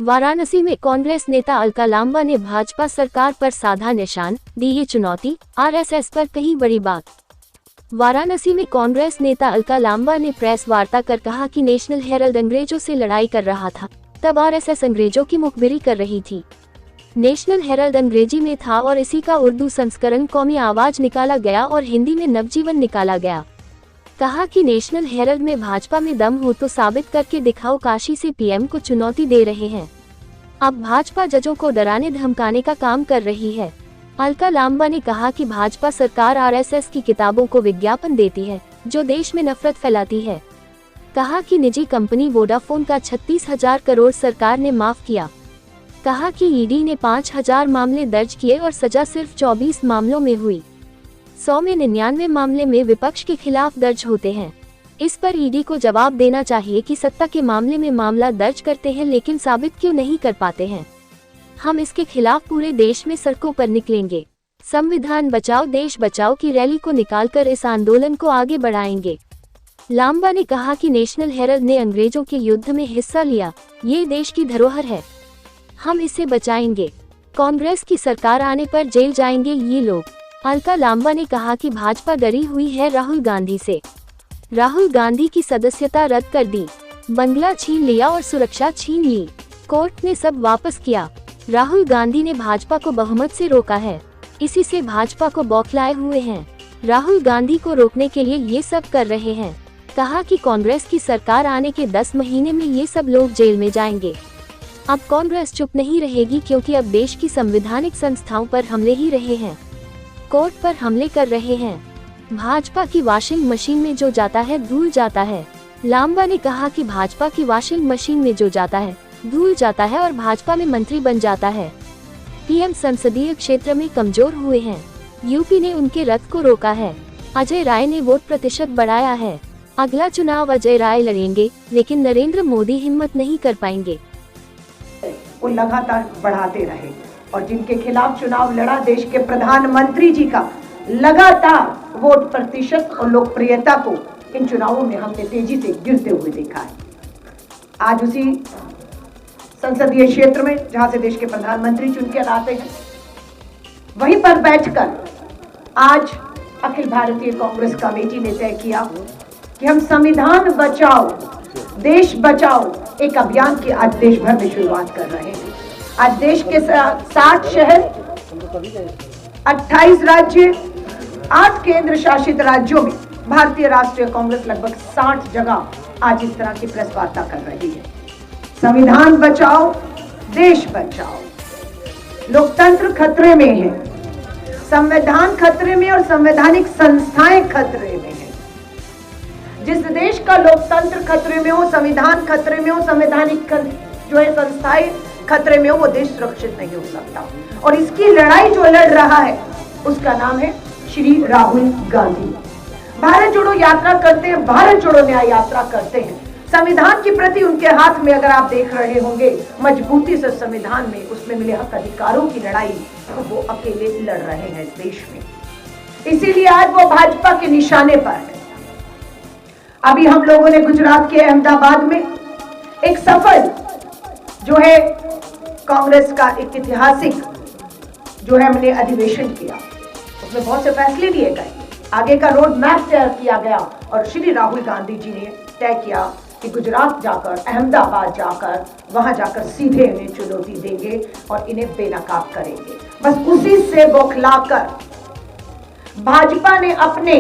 वाराणसी में कांग्रेस नेता अलका लांबा ने भाजपा सरकार पर साधा निशान, दी ये चुनौती, आरएसएस पर कही बड़ी बात। वाराणसी में कांग्रेस नेता अलका लांबा ने प्रेस वार्ता कर कहा कि नेशनल हेराल्ड अंग्रेजों से लड़ाई कर रहा था, तब आरएसएस अंग्रेजों की मुखबिरी कर रही थी। नेशनल हेराल्ड अंग्रेजी में था और इसी का उर्दू संस्करण कौमी आवाज निकाला गया और हिंदी में नवजीवन निकाला गया। कहा कि नेशनल हेराल्ड में भाजपा में दम हो तो साबित करके दिखाओ, काशी से पीएम को चुनौती दे रहे हैं। अब भाजपा जजों को डराने धमकाने का काम कर रही है। अलका लांबा ने कहा कि भाजपा सरकार आरएसएस की किताबों को विज्ञापन देती है, जो देश में नफरत फैलाती है। कहा कि निजी कंपनी वोडाफोन का 36,000 करोड़ सरकार ने माफ किया। कहा कि ईडी ने 5,000 मामले दर्ज किए और सजा सिर्फ 24 मामलों में हुई। 100 में 99 मामले में विपक्ष के खिलाफ दर्ज होते हैं। इस पर ईडी को जवाब देना चाहिए कि सत्ता के मामले में मामला दर्ज करते हैं लेकिन साबित क्यों नहीं कर पाते हैं। हम इसके खिलाफ पूरे देश में सड़कों पर निकलेंगे। संविधान बचाओ देश बचाओ की रैली को निकालकर इस आंदोलन को आगे बढ़ाएंगे। लांबा ने कहा कि नेशनल हेराल्ड ने अंग्रेजों के युद्ध में हिस्सा लिया, ये देश की धरोहर है, हम इसे बचाएंगे। कांग्रेस की सरकार आने पर जेल जाएंगे ये लोग। अलका लांबा ने कहा कि भाजपा डरी हुई है राहुल गांधी से। राहुल गांधी की सदस्यता रद्द कर दी, बंगला छीन लिया और सुरक्षा छीन ली, कोर्ट ने सब वापस किया। राहुल गांधी ने भाजपा को बहुमत से रोका है, इसी से भाजपा को बौखलाए हुए हैं। राहुल गांधी को रोकने के लिए ये सब कर रहे हैं। कहा कि कांग्रेस की सरकार आने के 10 महीने में ये सब लोग जेल में जाएंगे। अब कांग्रेस चुप नहीं रहेगी क्योंकि अब देश की संवैधानिक संस्थाओं पर हमले ही रहे हैं, कोर्ट पर हमले कर रहे हैं। भाजपा की वॉशिंग मशीन में जो जाता है धूल जाता है। लांबा ने कहा कि भाजपा की वॉशिंग मशीन में जो जाता है धूल जाता है और भाजपा में मंत्री बन जाता है। पीएम संसदीय क्षेत्र में कमजोर हुए हैं, यूपी ने उनके रथ को रोका है। अजय राय ने वोट प्रतिशत बढ़ाया है। अगला चुनाव अजय राय लड़ेंगे लेकिन नरेंद्र मोदी हिम्मत नहीं कर पाएंगे। वो लगातार बढ़ाते रहे और जिनके खिलाफ चुनाव लड़ा देश के प्रधानमंत्री जी का लगातार वोट प्रतिशत और लोकप्रियता को इन चुनावों में हमने तेजी से गिरते हुए देखा है। आज उसी संसदीय क्षेत्र में जहां से देश के प्रधानमंत्री चुन कर आते हैं, वहीं पर बैठकर आज अखिल भारतीय कांग्रेस कमेटी ने तय किया कि हम संविधान बचाओ देश बचाओ एक अभियान की आज देश भर में शुरुआत कर रहे हैं। आज देश के 60 शहर, 28 राज्य, 8 केंद्र शासित राज्यों में भारतीय राष्ट्रीय कांग्रेस लगभग 60 जगह आज इस तरह की प्रेस वार्ता कर रही है। संविधान बचाओ देश बचाओ। लोकतंत्र खतरे में है, संविधान खतरे में और संवैधानिक संस्थाएं खतरे में है। जिस देश का लोकतंत्र खतरे में हो, संविधान खतरे में हो, संवैधानिक जो है संस्थाएं खतरे में हो, वो देश सुरक्षित नहीं हो सकता। और इसकी लड़ाई जो लड़ रहा है उसका नाम है श्री राहुल गांधी। भारत जोड़ो यात्रा करते हैं, भारत जोड़ो न्याय यात्रा करते हैं। संविधान की प्रति उनके हाथ में अगर आप देख रहे होंगे मजबूती से संविधान में उसमें मिले हक अधिकारों की लड़ाई तो वो अकेले लड़ रहे हैं इस देश में। इसीलिए आज वो भाजपा के निशाने पर है। अभी हम लोगों ने गुजरात के अहमदाबाद में एक सफल जो है कांग्रेस का एक ऐतिहासिक जो है हमने अधिवेशन किया, उसमें बहुत से फैसले लिए गए, आगे का रोड मैप तैयार किया गया और श्री राहुल गांधी जी ने तय किया कि गुजरात जाकर, अहमदाबाद जाकर, वहां जाकर सीधे इन्हें चुनौती देंगे और इन्हें बेनकाब करेंगे। बस उसी से बौखलाकर भाजपा ने अपने